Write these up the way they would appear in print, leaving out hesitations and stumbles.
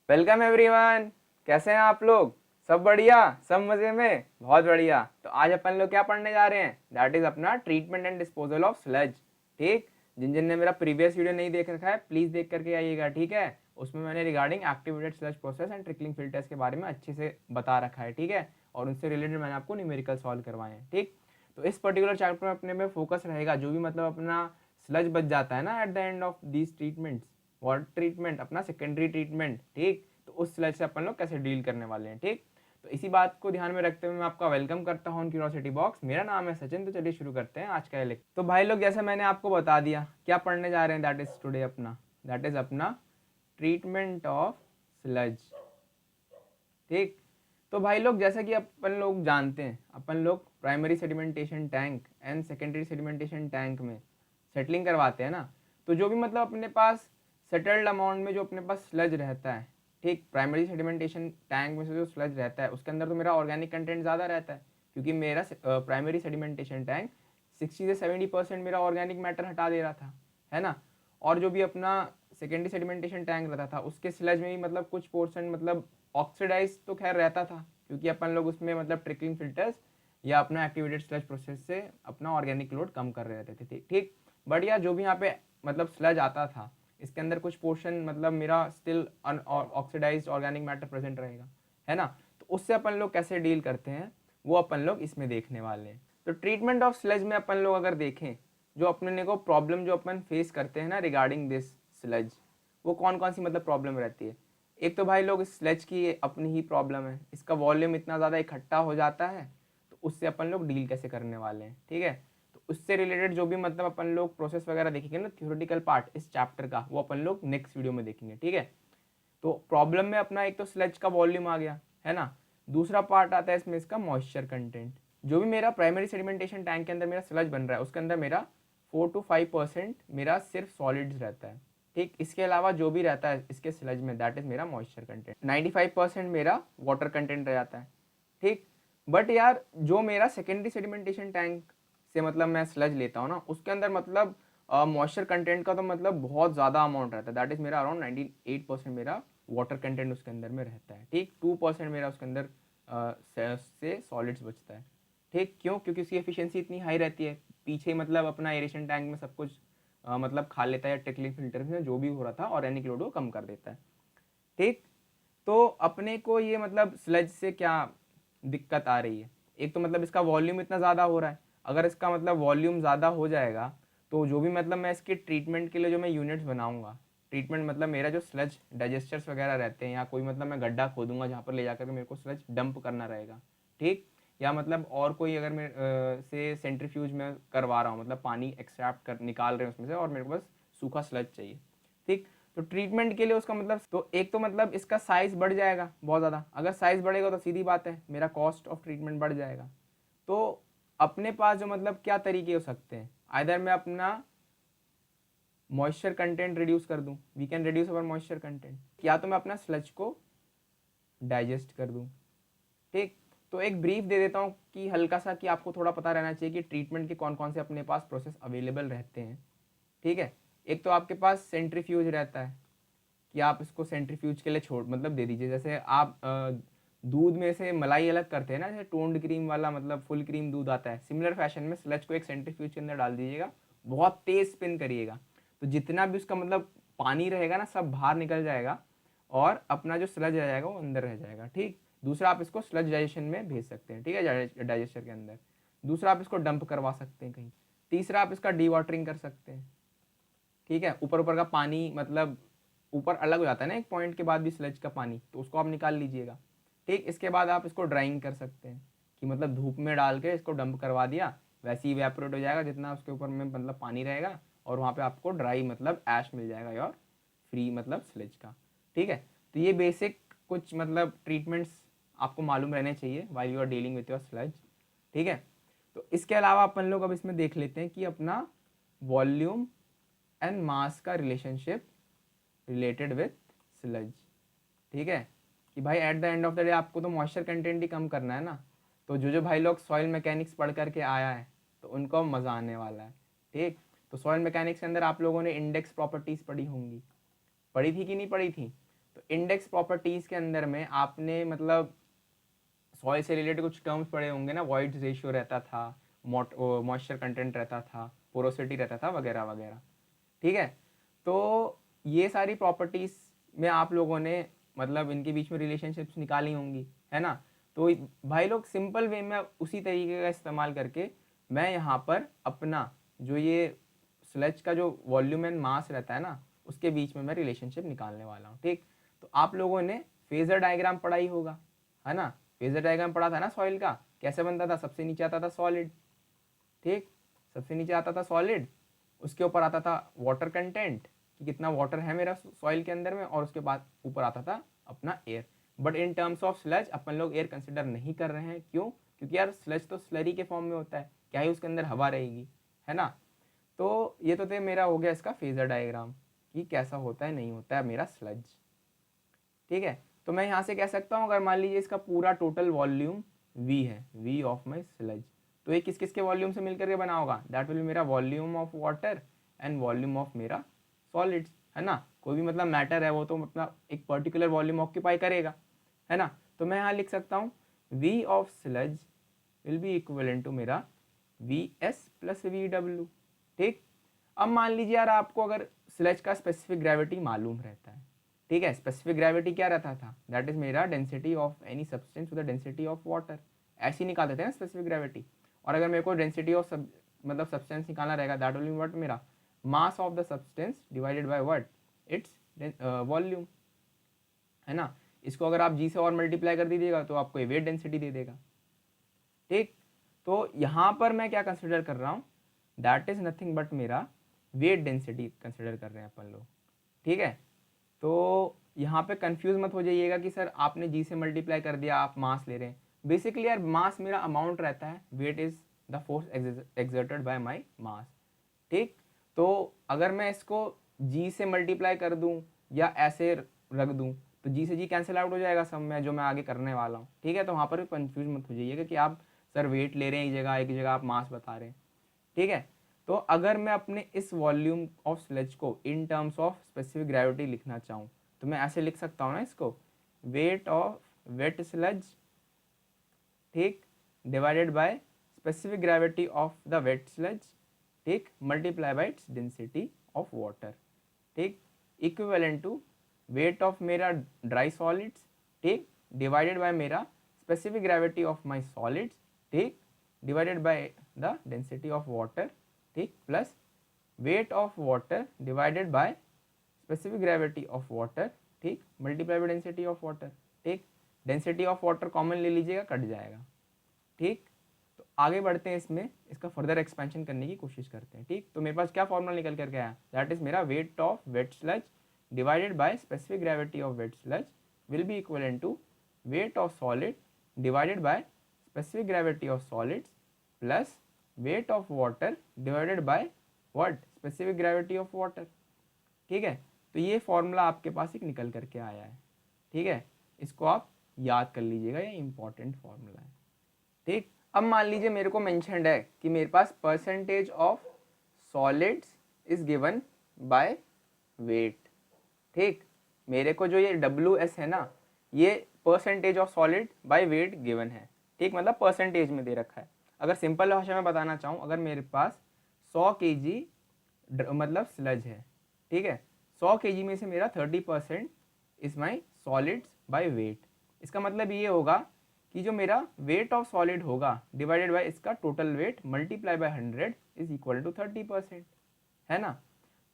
Welcome everyone. कैसे हैं आप लोग? सब बढ़िया, सब मजे में, बहुत बढ़िया। तो आज अपन लोग क्या पढ़ने जा रहे हैं? दैट इज अपना treatment and disposal of sludge. ठीक, जिन जिन ने मेरा प्रीवियस वीडियो नहीं देख रखा है प्लीज देख करके आइएगा, ठीक है। उसमें मैंने regarding activated sludge process and trickling filters के बारे में अच्छे से बता रखा है, ठीक है। और उनसे रिलेटेड मैंने आपको न्यूमेरिकल सॉल्व करवाए हैं, ठीक। तो इस पर्टिकुलर चैप्टर में अपने में फोकस रहेगा जो भी मतलब अपना स्लज बच जाता है ना at the end of these treatments, water treatment, अपना सेकेंडरी ट्रीटमेंट, ठीक। तो उस स्लज से अपन लोग कैसे डील करने वाले हैं, ठीक। तो इसी बात को ध्यान में रखते हुए मैं आपका वेलकम करता हूँ क्यूरोसिटी बॉक्स। मेरा नाम है सचिन। तो चलिए शुरू करते हैं आज का लेक्चर। तो भाई लोग, जैसे मैंने आपको बता दिया क्या पढ़ने जा रहे हैं, दैट इज टुडे अपना, दैट इज अपना ट्रीटमेंट ऑफ स्लज, ठीक। तो भाई लोग, जैसा कि अपन लोग जानते हैं, अपन लोग primary sedimentation tank and secondary sedimentation tank में सेटलिंग करवाते हैं ना। तो जो भी मतलब अपने पास सेटल्ड अमाउंट में जो अपने पास स्लज रहता है, ठीक, प्राइमरी सेडिमेंटेशन टैंक में से जो स्लज रहता है उसके अंदर तो मेरा ऑर्गेनिक कंटेंट ज़्यादा रहता है, क्योंकि मेरा प्राइमरी सेडिमेंटेशन टैंक 60 से 70% मेरा ऑर्गेनिक मैटर हटा दे रहा था, है ना। और जो भी अपना सेकेंडरी सेडिमेंटेशन टैंक रहता था उसके स्लज में भी मतलब कुछ पोर्शन मतलब ऑक्सीडाइज तो खैर रहता था, क्योंकि अपन लोग उसमें मतलब ट्रिकलिंग फिल्टर्स या अपना एक्टिवेटेड स्लज प्रोसेस से अपना ऑर्गेनिक लोड कम कर रहे रहते थे, ठीक। बट यार जो भी यहाँ पे मतलब स्लज आता था इसके अंदर कुछ पोर्शन मतलब मेरा still oxidise organic matter present रहेगा, है ना। तो उससे अपन लोग कैसे डील करते हैं वो अपन लोग इसमें देखने वाले हैं। तो ट्रीटमेंट ऑफ स्लज में अपन लोग अगर देखें, जो अपने को प्रॉब्लम जो अपन फेस करते हैं ना रिगार्डिंग दिस स्लज, वो कौन कौन सी मतलब प्रॉब्लम रहती है। एक तो भाई लोग स्लज की अपनी ही प्रॉब्लम है, इसका वॉल्यूम इतना ज़्यादा इकट्ठा हो जाता है, तो उससे अपन लोग डील कैसे करने वाले हैं, ठीक है। तो उससे रिलेटेड जो भी मतलब अपन लोग प्रोसेस वगैरह देखेंगे ना, थ्योरेटिकल पार्ट इस चैप्टर का, वो अपन लोग नेक्स्ट वीडियो में देखेंगे, ठीक है। तो प्रॉब्लम में अपना एक तो स्लज का वॉल्यूम आ गया, है ना। दूसरा पार्ट आता है इसमें इसका मॉइस्चर कंटेंट। जो भी मेरा प्राइमरी सेडिमेंटेशन टैंक के अंदर मेरा स्लज बन रहा है उसके अंदर मेरा 4 to 5% मेरा सिर्फ सॉलिड्स रहता है, ठीक। इसके अलावा जो भी रहता है इसके स्लज में दैट इज मेरा मॉइस्चर कंटेंट। 95% मेरा वाटर कंटेंट रह जाता है, ठीक। बट यार जो मेरा सेकेंडरी सेडिमेंटेशन टैंक से मतलब मैं स्लज लेता हूँ ना उसके अंदर मतलब मॉइस्चर कंटेंट का तो मतलब बहुत ज़्यादा अमाउंट रहता है, दैट इज मेरा अराउंड 98% मेरा वाटर कंटेंट उसके अंदर में रहता है, ठीक। 2% मेरा उसके अंदर से सॉलिड्स बचता है, ठीक। क्यों? क्योंकि उसकी एफिशिएंसी इतनी हाई रहती है। पीछे मतलब अपना एरेशन टैंक में सब कुछ मतलब खा लेता है, ट्रिकलिंग फिल्टर में जो भी हो रहा था और एनी लोड को कम कर देता है, ठीक। तो अपने को ये मतलब स्लज से क्या दिक्कत आ रही है? एक तो मतलब इसका वॉल्यूम इतना ज़्यादा हो रहा है। अगर इसका मतलब वॉल्यूम ज़्यादा हो जाएगा तो जो भी मतलब मैं इसके ट्रीटमेंट के लिए जो मैं यूनिट्स बनाऊंगा, ट्रीटमेंट मतलब मेरा जो स्लज डाइजेस्टर्स वगैरह रहते हैं या कोई मतलब मैं गड्ढा खोदूंगा जहाँ पर ले जाकर के मेरे को स्लज डंप करना रहेगा, ठीक। या मतलब और कोई अगर मैं से सेंट्रीफ्यूज में करवा रहा हूँ, मतलब पानी एक्सट्रैक्ट कर निकाल रहे हैं उसमें से और मेरे को बस सूखा स्लज चाहिए, ठीक। तो ट्रीटमेंट के लिए उसका मतलब तो एक तो मतलब इसका साइज बढ़ जाएगा बहुत ज़्यादा। अगर साइज बढ़ेगा तो सीधी बात है मेरा कॉस्ट ऑफ ट्रीटमेंट बढ़ जाएगा। तो अपने पास जो मतलब क्या तरीके हो सकते हैं, आइदर मैं अपना मॉइस्चर कंटेंट रिड्यूस कर दूं, we can reduce our moisture content, या तो मैं अपना स्लज को डाइजेस्ट कर दूं, ठीक। तो एक ब्रीफ दे देता हूँ कि हल्का सा, कि आपको थोड़ा पता रहना चाहिए कि ट्रीटमेंट के कौन कौन से अपने पास प्रोसेस अवेलेबल रहते हैं, ठीक है। एक तो आपके पास सेंट्रीफ्यूज रहता है कि आप इसको सेंट्रीफ्यूज के लिए छोड़ मतलब दे दीजिए। जैसे आप दूध में से मलाई अलग करते हैं ना, जैसे टोन्ड क्रीम वाला मतलब फुल क्रीम दूध आता है, सिमिलर फैशन में स्लज को एक सेंट्रीफ्यूज के अंदर डाल दीजिएगा, बहुत तेज स्पिन करिएगा, तो जितना भी उसका मतलब पानी रहेगा ना सब बाहर निकल जाएगा और अपना जो स्लज रह जाएगा वो अंदर रह जाएगा, ठीक। दूसरा आप इसको स्लज डाइजेशन में भेज सकते हैं, ठीक है, डाइजेस्टर के अंदर। दूसरा आप इसको डंप करवा सकते हैं कहीं। तीसरा आप इसका डी वाटरिंग कर सकते हैं, ठीक है। ऊपर ऊपर का पानी मतलब ऊपर अलग हो जाता है ना एक पॉइंट के बाद भी स्लज का पानी, तो उसको आप निकाल लीजिएगा, ठीक। इसके बाद आप इसको ड्राइंग कर सकते हैं कि मतलब धूप में डाल के इसको डंप करवा दिया, वैसे ही इवेपोरेट हो जाएगा जितना उसके ऊपर में मतलब पानी रहेगा, और वहाँ पे आपको ड्राई मतलब ऐश मिल जाएगा और फ्री मतलब स्लज का, ठीक है। तो ये बेसिक कुछ मतलब ट्रीटमेंट्स आपको मालूम रहने चाहिए while you are dealing with your sludge, ठीक है। तो इसके अलावा अपन लोग अब इसमें देख लेते हैं कि अपना वॉल्यूम एंड मास का रिलेशनशिप रिलेटेड विथ स्लज, ठीक है। कि भाई at the end of the day आपको तो मॉइस्चर कंटेंट ही कम करना है ना। तो जो भाई लोग सॉइल मैकेनिक्स पढ़ करके आया है तो उनको मज़ा आने वाला है, ठीक। तो सॉइल मैकेनिक्स के अंदर आप लोगों ने इंडेक्स प्रॉपर्टीज़ पढ़ी होंगी, पढ़ी थी कि नहीं पढ़ी थी? तो इंडेक्स प्रॉपर्टीज़ के अंदर में आपने मतलब सॉइल से रिलेटेड कुछ टर्म्स पढ़े होंगे ना, वॉइड रेशियो रहता था, मॉइस्चर कंटेंट रहता था, पोरोसिटी रहता था, वगैरह वगैरह। ठीक है, तो ये सारी प्रॉपर्टीज़ में आप लोगों ने मतलब इनके बीच में रिलेशनशिप्स निकाली होंगी, है ना। तो भाई लोग सिंपल वे में उसी तरीके का इस्तेमाल करके मैं यहाँ पर अपना जो ये स्लज का जो वॉल्यूम एंड मास रहता है ना, उसके बीच में मैं रिलेशनशिप निकालने वाला हूँ। ठीक, तो आप लोगों ने फेजर डायग्राम पढ़ा ही होगा, है ना। फेजर डायग्राम पढ़ा था ना सॉइल का, कैसे बनता था, सबसे नीचे आता था सॉलिड। ठीक, सबसे नीचे आता था सॉलिड, उसके ऊपर आता था वाटर कंटेंट कि कितना वाटर है मेरा सॉइल के अंदर में, और उसके बाद ऊपर आता था अपना air. But in terms of sludge अपन लोग एयर कंसिडर नहीं कर रहे हैं, क्यों? क्योंकि यार स्लज तो स्लरी के फॉर्म में होता है, क्या ही उसके अंदर हवा रहेगी, है ना। तो ये तो थे मेरा हो गया इसका फेजर डायग्राम कि कैसा होता है नहीं होता है मेरा स्लज। ठीक है, तो मैं यहाँ से कह सकता हूँ, अगर मान लीजिए इसका पूरा टोटल वॉल्यूम V है, V ऑफ माई स्लज, तो ये किस किस के वॉल्यूम से मिलकर के बना होगा? दैट विल बी मेरा volume of water and volume of मेरा सॉलिड्स, है ना। कोई भी मतलब मैटर है वो तो मतलब एक पर्टिकुलर वॉल्यूम ऑक्यूपाई करेगा, है ना। तो मैं यहाँ लिख सकता हूँ V of sludge will be equivalent to मेरा VS प्लस VW। ठीक, अब मान लीजिए यार आपको अगर स्लज का स्पेसिफिक ग्रेविटी मालूम रहता है, ठीक है, स्पेसिफिक ग्रेविटी क्या रहता था? दैट इज मेरा density of any substance with the density of water, ऐसे ही निकाल देते हैं ना स्पेसिफिक ग्रेविटी। और अगर मेरे को डेंसिटी ऑफ मतलब सब्सटेंस निकालना रहेगा, दैट विल बी व्हाट, मेरा mass of the substance divided by what, its volume, है ना। इसको अगर आप जी से और मल्टीप्लाई कर दीजिएगा तो आपको ये वेट डेंसिटी दे देगा। ठीक, तो यहाँ पर मैं क्या कंसिडर कर रहा हूँ, दैट इज नथिंग बट मेरा वेट डेंसिटी कंसिडर कर रहे हैं अपन लोग। ठीक है, तो यहाँ पे कंफ्यूज मत हो जाइएगा कि सर आपने जी से मल्टीप्लाई कर दिया, आप मास ले रहे हैं। बेसिकली यार मास मेरा अमाउंट रहता है, weight is the force exerted by my mass. ठीक, तो अगर मैं इसको जी से मल्टीप्लाई कर दूं या ऐसे रख दूं तो जी से जी कैंसिल आउट हो जाएगा सब में, जो मैं आगे करने वाला हूँ। ठीक है, तो वहाँ पर कंफ्यूज मत हो जाइएगा कि आप सर वेट ले रहे हैं एक जगह आप मास बता रहे हैं। ठीक है, तो अगर मैं अपने इस वॉल्यूम ऑफ स्लज को इन टर्म्स ऑफ स्पेसिफिक ग्रेविटी लिखना चाहूँ तो मैं ऐसे लिख सकता हूँ ना इसको, वेट ऑफ वेट स्लज, ठीक, divided by specific gravity of the wet sludge, ठीक, multiply by its density of water, ठीक, इक्विवेलेंट टू वेट ऑफ मेरा ड्राई सॉलिड्स, ठीक, डिवाइडेड बाय मेरा specific gravity of my solids, ठीक, divided by the density of water, ठीक, plus weight of water divided by specific gravity of water, ठीक, multiply by density of water. ठीक, density of water common ले लीजिएगा, cut जाएगा। ठीक, तो आगे बढ़ते हैं, इसमें इसका फर्दर एक्सपेंशन करने की कोशिश करते हैं। ठीक, तो मेरे पास क्या फॉर्मूला निकल करके आया, दैट इज मेरा weight of wet sludge divided by specific gravity of wet sludge will be equivalent to weight of solid divided by specific gravity of solids plus weight of water divided by what, specific gravity of water. ठीक है, तो ये formula आपके पास एक निकल करके आया है। ठीक है, इसको आप याद कर लीजिएगा, ये इंपॉर्टेंट फॉर्मूला है। ठीक, अब मान लीजिए मेरे को मेंशन्ड है कि मेरे पास percentage of solids is given by weight. ठीक, मेरे को जो ये WS है ना, ये percentage of solid by weight given है। ठीक, मतलब परसेंटेज में दे रखा है। अगर सिंपल भाषा में बताना चाहूँ, अगर मेरे पास 100 kg मतलब स्लज है, ठीक है, 100 kg में से मेरा 30% is my solids by weight. इसका मतलब ये होगा कि जो मेरा वेट ऑफ सॉलिड होगा डिवाइडेड बाय इसका total weight multiply by 100 is equal to 30%, है ना।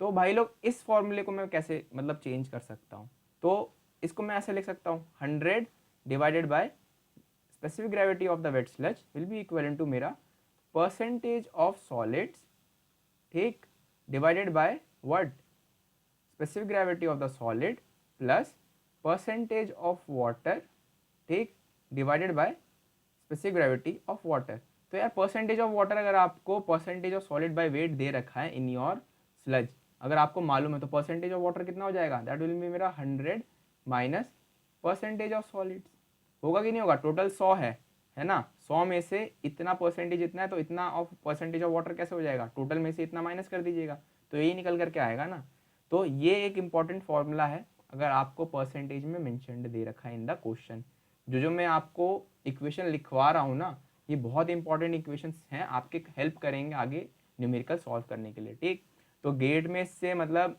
तो भाई लोग इस फॉर्मूले को मैं कैसे मतलब चेंज कर सकता हूँ, तो इसको मैं ऐसे लिख सकता हूँ, 100 divided by specific gravity of the wet sludge will be equal to मेरा परसेंटेज ऑफ सॉलिड्स, ठीक, divided by what, specific gravity of the solid plus percentage of water, ठीक, divided by specific gravity of water. तो यार percentage of water अगर आपको percentage of solid by weight दे रखा है इन योर स्लज, अगर आपको मालूम है तो परसेंटेज ऑफ वाटर कितना हो जाएगा, दैट विल बी मेरा 100 माइनस परसेंटेज ऑफ सॉलिड्स। होगा कि नहीं होगा, टोटल 100 है ना, 100 में से इतना परसेंटेज इतना है, तो इतना ऑफ परसेंटेज ऑफ वाटर कैसे हो जाएगा, टोटल में से इतना माइनस कर दीजिएगा, तो यही निकल करके आएगा ना। तो ये एक इंपॉर्टेंट फॉर्मूला है अगर आपको परसेंटेज में मेंशनड दे रखा है इन द क्वेश्चन। जो मैं आपको इक्वेशन लिखवा रहा हूँ ना, ये बहुत इंपॉर्टेंट इक्वेशंस हैं, आपके हेल्प करेंगे आगे न्यूमेरिकल सॉल्व करने के लिए, ठीक। तो गेट में इससे मतलब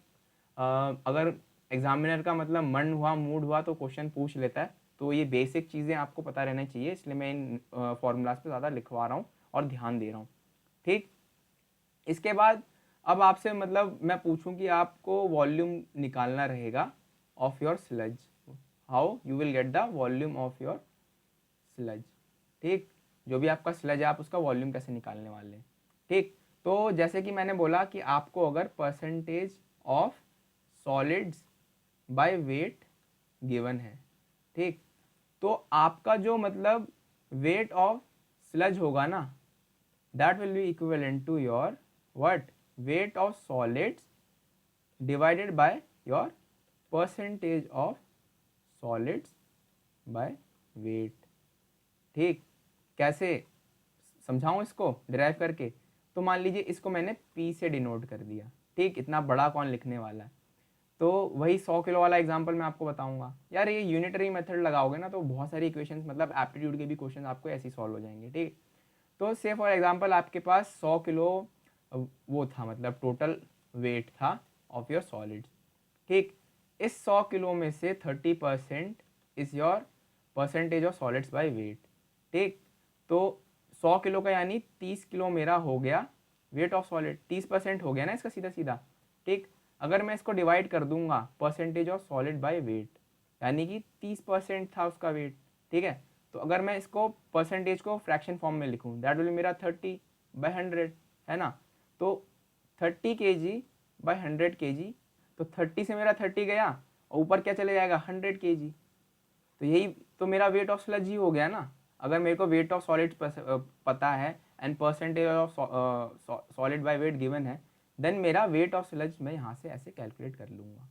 अगर एग्जामिनर का मतलब मन हुआ, मूड हुआ तो क्वेश्चन पूछ लेता है। तो ये बेसिक चीज़ें आपको पता रहना चाहिए, इसलिए मैं इन फॉर्मूलाज पे ज़्यादा लिखवा रहा हूँ और ध्यान दे रहा हूँ, ठीक। इसके बाद अब आपसे मतलब मैं पूछूं कि आपको वॉल्यूम निकालना रहेगा of your sludge, how you will get the volume of your sludge, ठीक। जो भी आपका स्लज है आप उसका वॉल्यूम कैसे निकालने वाले हैं, ठीक। तो जैसे कि मैंने बोला कि आपको अगर percentage of solids by weight given है, ठीक, तो आपका जो मतलब वेट ऑफ स्लज होगा ना, that will be equivalent to your what weight of solids divided by your percentage of solids by weight, ठीक। कैसे समझाऊं इसको डिराइव करके? तो मान लीजिए इसको मैंने P से डिनोट कर दिया, ठीक। इतना बड़ा कौन लिखने वाला है? तो वही 100 किलो वाला एग्जांपल मैं आपको बताऊंगा यार। ये यूनिटरी मेथड लगाओगे ना तो बहुत सारी इक्वेशंस मतलब एप्टीट्यूड के भी क्वेश्चन आपको ऐसे ही सॉल्व हो जाएंगे, ठीक। तो से फॉर एग्जांपल आपके पास 100 किलो वो था, मतलब टोटल वेट था ऑफ योर सॉलिड्स, ठीक। इस 100 किलो में से 30% is your percentage of solids by weight, ठीक। तो 100 किलो का यानी 30 किलो मेरा हो गया वेट ऑफ सॉलिड, 30% हो गया ना इसका सीधा सीधा, ठीक। अगर मैं इसको डिवाइड कर दूंगा percentage of solid by wait, यानी कि 30% था उसका वेट, ठीक है। तो अगर मैं इसको परसेंटेज को फ्रैक्शन फॉर्म में लिखूं, दैट विल मेरा 30/100, है ना। तो 30 kg/100 kg, तो 30 से मेरा 30 गया और ऊपर क्या चले जाएगा 100 kg। तो यही तो मेरा वेट ऑफ स्लज ही हो गया ना। अगर मेरे को वेट ऑफ सॉलिड पता है and percentage of solid by weight given है, देन मेरा वेट ऑफ स्लज मैं यहाँ से ऐसे कैलकुलेट कर लूँगा,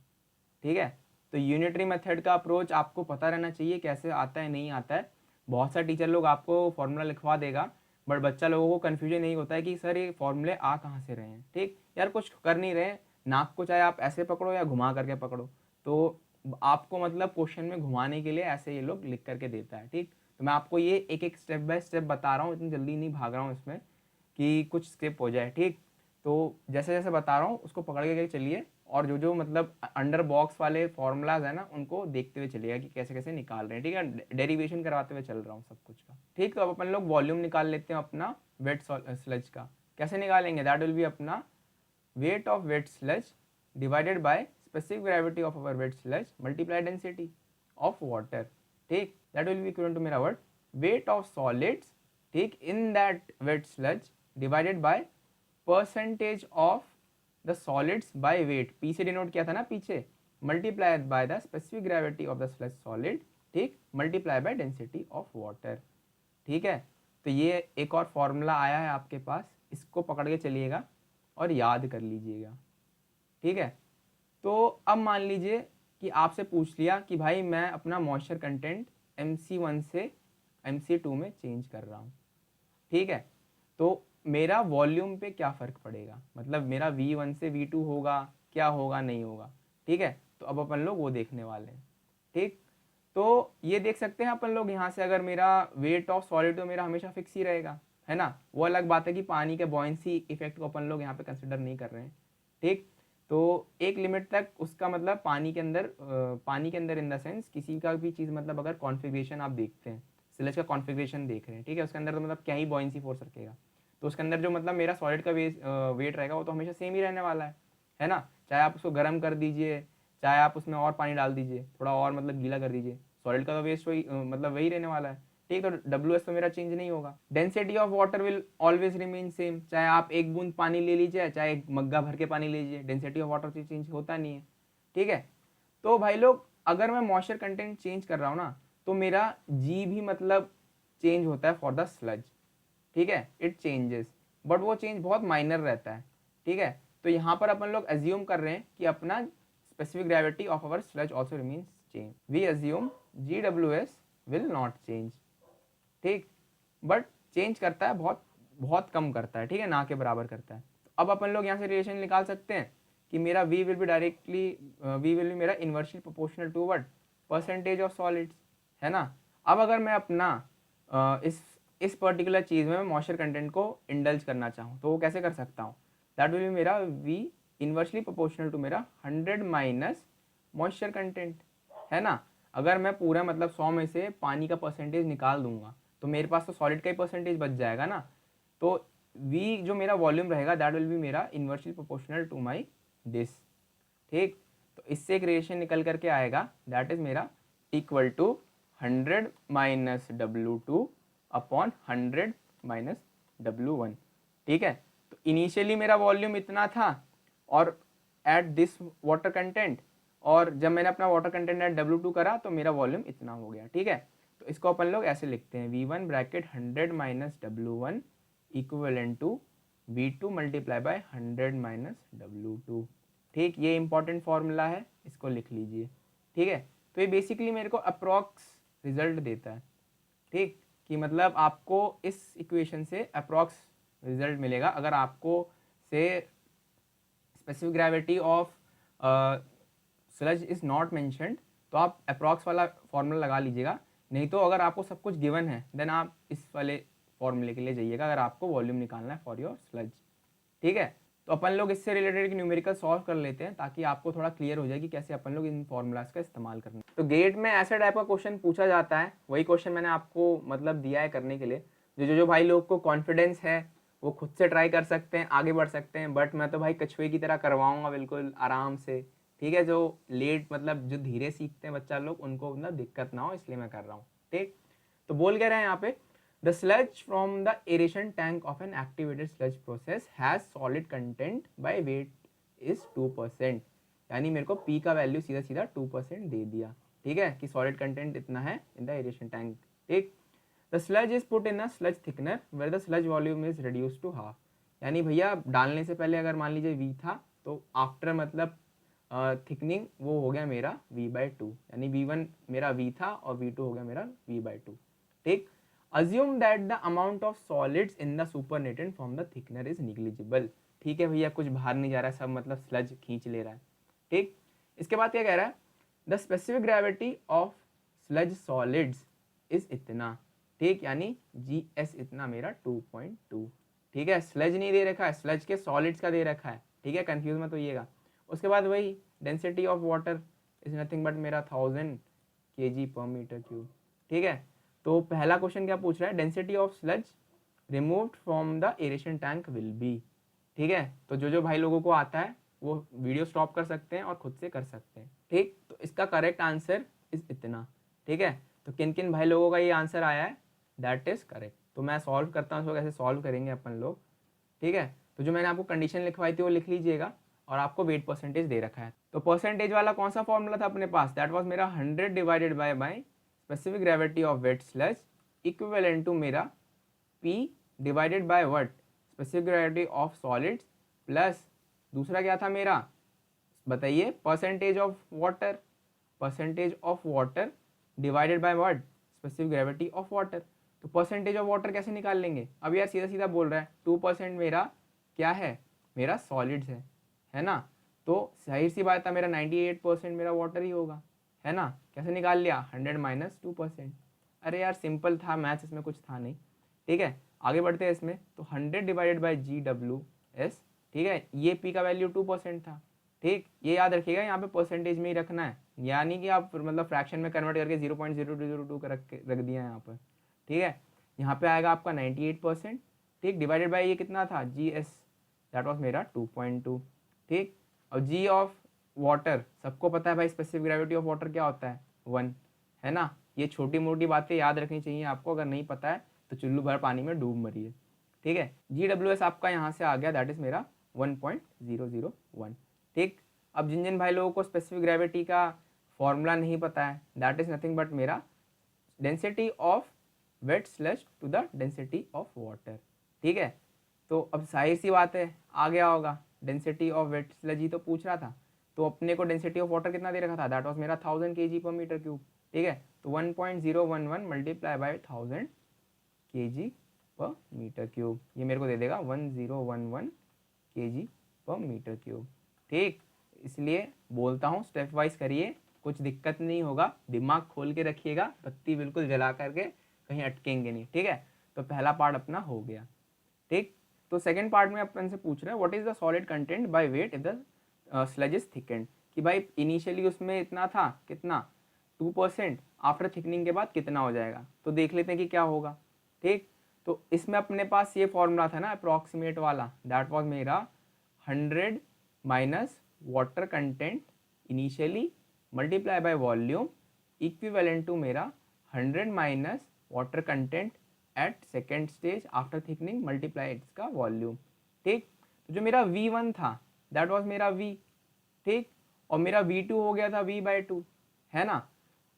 ठीक है। तो यूनिटरी मेथड का अप्रोच आपको पता रहना चाहिए कैसे आता है, नहीं आता है। बहुत सारे टीचर लोग आपको फॉर्मूला लिखवा देगा, बट बच्चा लोगों को कन्फ्यूजन यही होता है कि सर ये फॉर्मूले आ कहाँ से रहे हैं, ठीक। यार कुछ कर नहीं रहे, नाक को चाहे आप ऐसे पकड़ो या घुमा करके पकड़ो, तो आपको मतलब क्वेश्चन में घुमाने के लिए ऐसे ये लोग लिख करके देता है, ठीक। तो मैं आपको ये एक एक स्टेप बाय स्टेप बता रहा हूँ, इतनी जल्दी नहीं भाग रहा हूँ इसमें कि कुछ स्किप हो जाए, ठीक। तो जैसे जैसे बता रहा हूँ उसको पकड़ के चलिए, और जो मतलब अंडर बॉक्स वाले फॉर्मूलाज है ना उनको देखते हुए चलिएगा कि कैसे कैसे निकाल रहे हैं, ठीक है। डेरिवेशन करवाते हुए चल रहा हूँ सब कुछ का, ठीक। तो अब अपन लोग वॉल्यूम निकाल लेते हैं अपना वेट स्लज का। कैसे निकालेंगे? दैट विल बी अपना weight of wet sludge divided by specific gravity of our wet sludge multiply density of water, ठीक। that will be equivalent to मेरा what weight of solids, ठीक, in that wet sludge divided by percentage of the solids by weight, p से denote किया था ना पीछे, multiplied by the specific gravity of the sludge solid, ठीक, multiply by density of water, ठीक है। तो ये एक और फॉर्मूला आया है आपके पास, इसको पकड़ के चलिएगा और याद कर लीजिएगा, ठीक है। तो अब मान लीजिए कि आपसे पूछ लिया कि भाई मैं अपना मॉइस्चर कंटेंट MC1 से MC2 में चेंज कर रहा हूँ, ठीक है। तो मेरा वॉल्यूम पे क्या फ़र्क पड़ेगा, मतलब मेरा V1 से V2 होगा, क्या होगा, नहीं होगा, ठीक है। तो अब अपन लोग वो देखने वाले हैं, ठीक। तो ये देख सकते हैं अपन लोग यहाँ से, अगर मेरा वेट ऑफ सॉलिड तो मेरा हमेशा फिक्स ही रहेगा, है ना। वो अलग बात है कि पानी के बॉयंसी इफेक्ट को अपन लोग यहाँ पे कंसिडर नहीं कर रहे हैं, ठीक। तो एक लिमिट तक उसका मतलब पानी के अंदर इन द सेंस किसी का भी चीज़ मतलब अगर कॉन्फ़िगरेशन आप देखते हैं, स्लज का कॉन्फ़िगरेशन देख रहे हैं, ठीक है, उसके अंदर तो मतलब क्या ही बॉयंसी फोर्स रखेगा, तो उसके अंदर जो मतलब मेरा सॉलिड का वेट रहेगा वो तो हमेशा सेम ही रहने वाला है ना। चाहे आप उसको गर्म कर दीजिए, चाहे आप उसमें और पानी डाल दीजिए, थोड़ा और मतलब गीला कर दीजिए, सॉलिड का तो वेस्ट वही मतलब वही रहने वाला है, ठीक। तो WS तो मेरा चेंज नहीं होगा। Density of water will always remain same, चाहे आप एक बूंद पानी ले लीजिए चाहे एक मग्गा भर के पानी लीजिए, डेंसिटी ऑफ वाटर चेंज होता नहीं है, ठीक है। तो भाई लोग अगर मैं मॉइस्चर कंटेंट चेंज कर रहा हूँ ना तो मेरा G भी मतलब चेंज होता है फॉर द स्लज, ठीक है, इट चेंजेस, बट वो चेंज बहुत माइनर रहता है, ठीक है। तो यहाँ पर अपन लोग एज्यूम कर रहे हैं कि अपना specific gravity of our sludge also remains change, we assume GWS will not change, ठीक। बट चेंज करता है, बहुत बहुत कम करता है, ठीक है, ना के बराबर करता है। तो अब अपन लोग यहाँ से रिलेशन निकाल सकते हैं कि मेरा v will be directly v will be मेरा inversely proportional to what, percentage of solids, है ना। अब अगर मैं अपना इस पर्टिकुलर चीज़ में मॉइस्चर कंटेंट को इंडल्ज करना चाहूँ तो वो कैसे कर सकता हूँ, दैट विल बी मेरा v इन्वर्सली प्रोपोर्शनल टू मेरा 100 माइनस मॉइस्चर कंटेंट, है ना। अगर मैं पूरा मतलब 100 में से पानी का परसेंटेज निकाल दूंगा तो मेरे पास तो सॉलिड का ही परसेंटेज बच जाएगा ना। तो v जो मेरा वॉल्यूम रहेगा दैट विल बी मेरा inversely proportional to my this, ठीक। तो इससे एक रिलेशन निकल करके आएगा दैट इज मेरा equal to 100 minus W2 upon 100 minus W1, ठीक है। तो इनिशियली मेरा वॉल्यूम इतना था और एट दिस वाटर कंटेंट, और जब मैंने अपना वाटर कंटेंट एट W2 करा तो मेरा वॉल्यूम इतना हो गया, ठीक है। तो इसको अपन लोग ऐसे लिखते हैं V1 bracket 100 minus W1 equivalent to V2 multiply by 100 minus W2, ठीक। ये इंपॉर्टेंट फॉर्मूला है, इसको लिख लीजिए, ठीक है। तो ये बेसिकली मेरे को अप्रॉक्स रिजल्ट देता है, ठीक, कि मतलब आपको इस इक्वेशन से अप्रॉक्स रिजल्ट मिलेगा। अगर आपको से specific gravity of sludge is not mentioned तो आप अप्रॉक्स वाला फॉर्मूला लगा लीजिएगा, नहीं तो अगर आपको सब कुछ गिवन है देन आप इस वाले फॉर्मूले के लिए जाइएगा अगर आपको वॉल्यूम निकालना है फॉर योर स्लज, ठीक है। तो अपन लोग इससे रिलेटेड न्यूमेरिकल सॉल्व कर लेते हैं ताकि आपको थोड़ा क्लियर हो जाए कि कैसे अपन लोग इन फॉर्मूलाज का इस्तेमाल करना है। तो गेट में ऐसा टाइप का क्वेश्चन पूछा जाता है, वही क्वेश्चन मैंने आपको मतलब दिया है करने के लिए। जो भाई लोग को कॉन्फिडेंस है वो खुद से ट्राई कर सकते हैं, आगे बढ़ सकते हैं, बट मैं तो भाई कछुए की तरह करवाऊंगा बिल्कुल आराम से, ठीक है। जो लेट मतलब जो धीरे सीखते हैं बच्चा लोग उनको मतलब दिक्कत ना हो इसलिए मैं कर रहा हूँ, ठीक। तो बोल क्या रहे हैं यहाँ पे, the sludge from the aeration tank of an activated sludge process has solid content by weight is 2%, यानी मेरे को पी का वैल्यू सीधा सीधा 2% दे दिया, ठीक है, कि सॉलिड कंटेंट इतना है इन द एरेशन टैंक, ठीक। The sludge is put in a sludge thickener where the sludge volume is reduce to half, यानी भैया डालने से पहले अगर मान लीजिए v था तो आफ्टर मतलब थिकनिंग वो हो गया मेरा v/2, यानी v1 मेरा v था और v2 हो गया मेरा v/2, ठीक। Assume that the amount of solids in the supernatant from the thickener is negligible, ठीक है भैया, कुछ बाहर नहीं जा रहा है, सब मतलब स्लज खींच ले रहा है, ठीक। इसके बाद क्या कह रहा है, the specific gravity of sludge solids is इतना, ठीक, यानी GS इतना मेरा 2.2, ठीक है। स्लज नहीं दे रखा है, स्लज के सॉलिड्स का दे रखा है, ठीक है, कंफ्यूज मत होइएगा। उसके बाद वही density of water is nothing but मेरा 1000 kg/m³, ठीक है। तो पहला क्वेश्चन क्या पूछ रहा है, density of sludge removed from the aeration tank will be, ठीक है। तो जो भाई लोगों को आता है वो वीडियो स्टॉप कर सकते हैं और खुद से कर सकते हैं, ठीक। तो इसका करेक्ट आंसर इज इतना, ठीक है। तो किन किन भाई लोगों का ये आंसर आया है, दैट इज करेक्ट। तो मैं सॉल्व करता हूँ, कैसे सॉल्व करेंगे अपन लोग, ठीक है। तो जो मैंने आपको कंडीशन लिखवाई थी वो लिख लीजिएगा और आपको वेट परसेंटेज दे रखा है। तो परसेंटेज वाला कौन सा फॉर्मूला था अपने पास, दैट वाज मेरा 100 divided by specific gravity of wet sludge equivalent to मेरा P divided by what, specific gravity of solids, plus दूसरा क्या था मेरा बताइए, percentage of water, percentage of water divided by what, specific gravity of water. तो percentage of water कैसे निकाल लेंगे, अब यार सीधा सीधा बोल रहा है 2% मेरा क्या है, मेरा सॉलिड्स है ना। तो जाहिर सी बात है मेरा 98% मेरा वाटर ही होगा, है ना। कैसे निकाल लिया, 100 माइनस 2%। अरे यार सिंपल था मैथ्स, इसमें कुछ था नहीं, ठीक है। आगे बढ़ते हैं इसमें, तो 100 डिवाइडेड बाई GWS, ठीक है, ये P का वैल्यू 2% था, ठीक। ये याद रखिएगा यहाँ पे परसेंटेज में ही रखना है, यानी कि आप मतलब फ्रैक्शन में कन्वर्ट करके 0.0202 का रख दिया यहाँ पर, ठीक है। यहाँ पे आएगा आपका 98%, ठीक, डिवाइडेड बाई ये कितना था GS, दैट वाज मेरा 2.2, ठीक। और G ऑफ वाटर सबको पता है भाई, स्पेसिफिक ग्रेविटी ऑफ वाटर क्या होता है 1, है ना। ये छोटी मोटी बातें याद रखनी चाहिए आपको, अगर नहीं पता है तो चुल्लू भर पानी में डूब मरिए, ठीक है। GWS आपका यहाँ से आ गया, दैट इज मेरा 1.001, ठीक। अब जिन जिन भाई लोगों को स्पेसिफिक ग्रेविटी का फॉर्मूला नहीं पता है, दैट इज नथिंग बट मेरा density of wet sludge to the density of water, ठीक है। तो अब जाहिर सी बात है आ गया होगा, डेंसिटी ऑफ वेट स्लज ही तो पूछ रहा था, तो अपने को डेंसिटी ऑफ वाटर कितना दे रखा था, दैट वाज मेरा 1000 kg/m³, ठीक है। तो 1.011 मल्टीप्लाई बाय 1000 kg/m³, ये मेरे को दे देगा 1011 kg/m³, ठीक, इसलिए बोलता हूँ स्टेप वाइज करिए, कुछ दिक्कत नहीं होगा, दिमाग खोल के रखिएगा, बत्ती बिल्कुल जला करके कहीं अटकेंगे नहीं। ठीक है, तो पहला पार्ट अपना हो गया। ठीक, तो सेकंड पार्ट में अपन से पूछ रहे हैं what is the solid content by wait if the sludge is thickened, कि भाई इनिशियली उसमें इतना था, कितना 2%, आफ्टर थिकनिंग के बाद कितना हो जाएगा। तो देख लेते हैं कि क्या होगा। ठीक, तो इसमें अपने पास ये फॉर्मूला था ना अप्रॉक्सीमेट वाला, दैट वाज मेरा 100 minus water content initially multiply by volume equivalent to मेरा 100 minus water content at second stage after thickening multiply इसका वॉल्यूम। ठीक, तो जो मेरा V1 था दैट वाज मेरा V। ठीक, और मेरा V2 हो गया था V/2, है ना।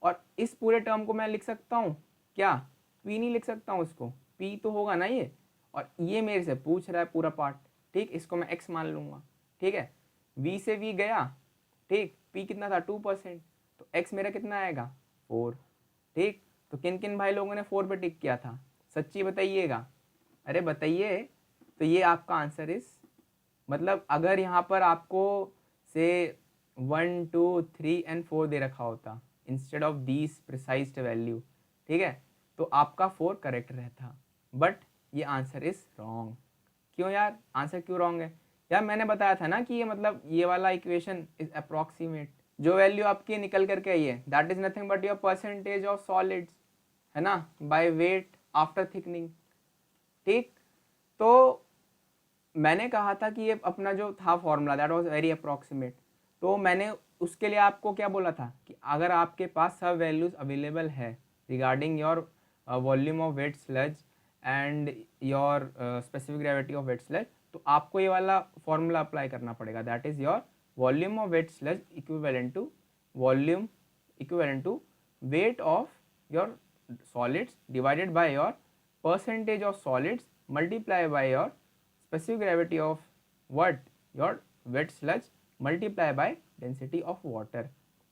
और इस पूरे टर्म को मैं लिख सकता हूँ क्या, P नहीं लिख सकता हूँ उसको, P तो होगा ना ये, और ये मेरे से पूछ रहा है पूरा पार्ट। ठीक, इसको मैं x मान लूँगा। ठीक है, V से V गया। ठीक, P कितना था 2%, तो x मेरा कितना आएगा 4। ठीक, तो किन किन भाई लोगों ने 4 पे टिक किया था, सच्ची बताइएगा, अरे बताइए। तो ये आपका आंसर इस, मतलब अगर यहाँ पर आपको से 1 2 3 एंड 4 दे रखा होता instead of these precised value, ठीक है, तो आपका 4 करेक्ट रहता, बट ये आंसर इज रॉन्ग। क्यों यार, आंसर क्यों रॉन्ग है यार, मैंने बताया था ना कि ये मतलब ये वाला इक्वेशन इज अप्रॉक्सीमेट, जो वैल्यू आपकी निकल करके आई है that is nothing but your percentage of solids, है ना, बाय वेट आफ्टर थिकनिंग। ठीक, तो मैंने कहा था कि ये अपना जो था formula that was very approximate, तो मैंने उसके लिए आपको क्या बोला था कि अगर आपके पास सब वैल्यूज अवेलेबल है regarding your volume of wet sludge and your specific gravity of wet sludge, तो आपको ये वाला फॉर्मूला अप्लाई करना पड़ेगा, that is your volume of wet sludge equivalent to volume equivalent to weight of your solids divided by your percentage of solids multiply by your specific gravity of what, your wet sludge multiply by density of water।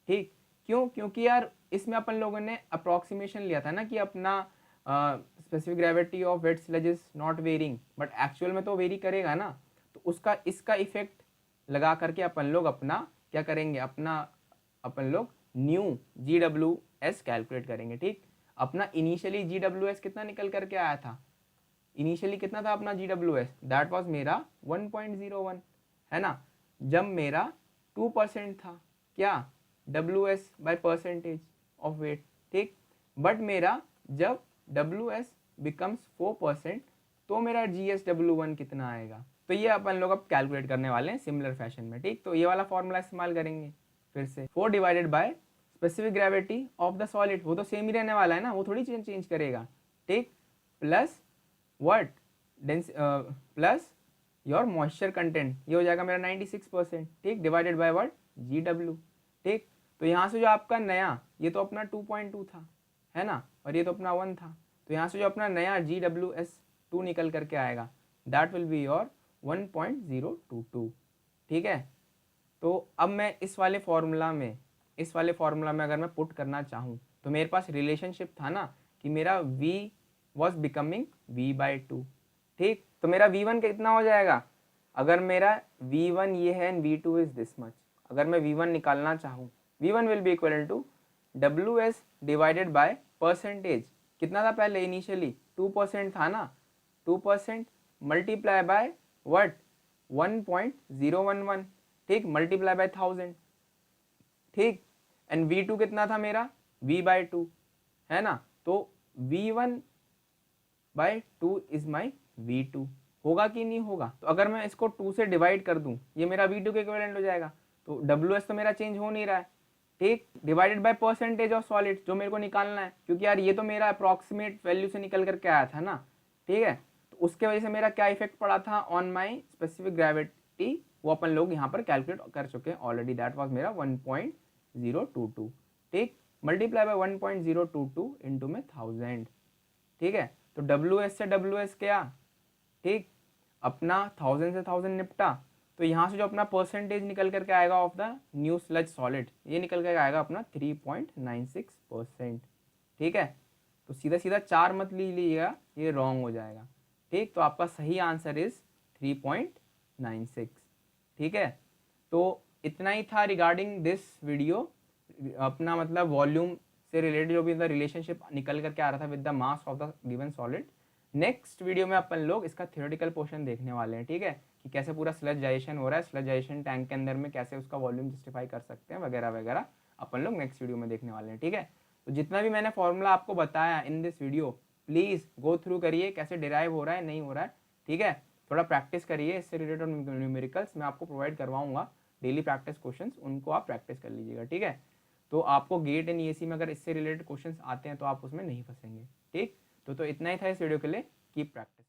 ठीक, क्यों, क्योंकि यार इसमें अपन लोगों ने approximation लिया था ना कि अपना specific gravity of wet sludge is not varying, but actual में तो वेरी करेगा ना, तो उसका इसका इफेक्ट लगा करके अपन लोग अपना क्या करेंगे, अपना अपन लोग न्यू GWS कैलकुलेट करेंगे। ठीक, अपना इनिशियली GWS कितना निकल करके आया था, इनिशियली कितना था अपना GWS, दैट वाज मेरा 1.01, है ना, जब मेरा 2% था क्या WS by percentage of weight. ठीक, बट मेरा जब WS बिकम्स 4% तो मेरा GSW1 कितना आएगा, तो ये अपन लोग अब कैलकुलेट करने वाले हैं सिमिलर फैशन में। ठीक, तो ये वाला फॉर्मूला इस्तेमाल करेंगे फिर से, 4 divided by specific gravity of the solid, वो तो सेम ही रहने वाला है ना, वो थोड़ी चेंज करेगा। ठीक, plus what dense plus your moisture content, ये हो जाएगा मेरा 96%। ठीक, डिवाइडेड बाय व्हाट GW। ठीक, तो यहाँ से जो आपका नया, ये तो अपना 2.2 था, है ना, और ये तो अपना 1 था, तो यहाँ से जो अपना नया GWS2 निकल करके आएगा दैट विल बी योर 1.022। ठीक है, तो अब मैं इस वाले फॉर्मूला में अगर मैं पुट करना चाहूँ तो मेरे पास रिलेशनशिप था ना कि मेरा V वॉज बिकमिंग V/2। ठीक, तो मेरा V1 कितना हो जाएगा, अगर मेरा V1 ये है and V2 is this much, अगर मैं V1 निकालना चाहूँ, V1 will be equal to WS divided by percentage, कितना था पहले इनिशियली 2% था ना, 2% मल्टीप्लाई बाय व्हाट 1.011। ठीक, मल्टीप्लाई बाय 1000। ठीक, एंड V2 कितना था मेरा V/2, है ना, तो V1/2 इज माई V2, होगा कि नहीं होगा, तो अगर मैं इसको 2 से डिवाइड कर दूं ये मेरा V2 के इक्विवेलेंट हो जाएगा, तो WS तो मेरा चेंज हो नहीं रहा है। ठीक, divided by percentage of solid जो मेरे को निकालना है, क्योंकि यार ये तो मेरा अप्रॉक्सीमेट वैल्यू से निकल करके आया था ना। ठीक है, तो उसके वजह से मेरा क्या इफेक्ट पड़ा था ऑन माई स्पेसिफिक ग्रेविटी, वो अपन लोग यहाँ पर कैलकुलेट कर चुके हैं ऑलरेडी, दैट वाज मेरा 1.022। ठीक, मल्टीप्लाई बाय 1.022 इंटू में 1000। ठीक है, तो WS से WS क्या, ठीक, अपना 1000 से 1000 निपटा, तो यहाँ से जो अपना परसेंटेज निकल करके आएगा of the new sludge solid, ये निकल करके आएगा अपना 3.96%। ठीक है, तो सीधा सीधा 4 मत लीजिएगा, ये रॉन्ग हो जाएगा। ठीक, तो आपका सही आंसर इज 3.96। ठीक है, तो इतना ही था रिगार्डिंग दिस वीडियो। अपना मतलब वॉल्यूम से रिलेटेड जो भी द रिलेशनशिप निकल करके आ रहा था with the mass of the given solid. Next video में अपन लोग इसका थ्योरेटिकल पोर्शन देखने वाले हैं, ठीक है, कि कैसे पूरा स्लजाइजेशन हो रहा है, स्लजाइजेशन टैंक के अंदर में कैसे उसका वॉल्यूम जस्टिफाई कर सकते हैं वगैरह वगैरह अपन लोग नेक्स्ट वीडियो में देखने वाले हैं, ठीक है। तो जितना भी मैंने फॉर्मूला आपको बताया in this video, please go through करिए कैसे डिराइव हो रहा है नहीं हो रहा है, ठीक है। थोड़ा प्रैक्टिस करिए इससे रिलेटेड न्यूमेरिकल्स मैं आपको प्रोवाइड करवाऊंगा, डेली प्रैक्टिस क्वेश्चंस, उनको आप प्रैक्टिस कर लीजिएगा, ठीक है। तो आपको गेट एंड ईएसी में अगर इससे रिलेटेड क्वेश्चंस आते हैं तो आप उसमें नहीं फंसेंगे, ठीक। तो इतना ही था इस वीडियो के लिए। Keep practice.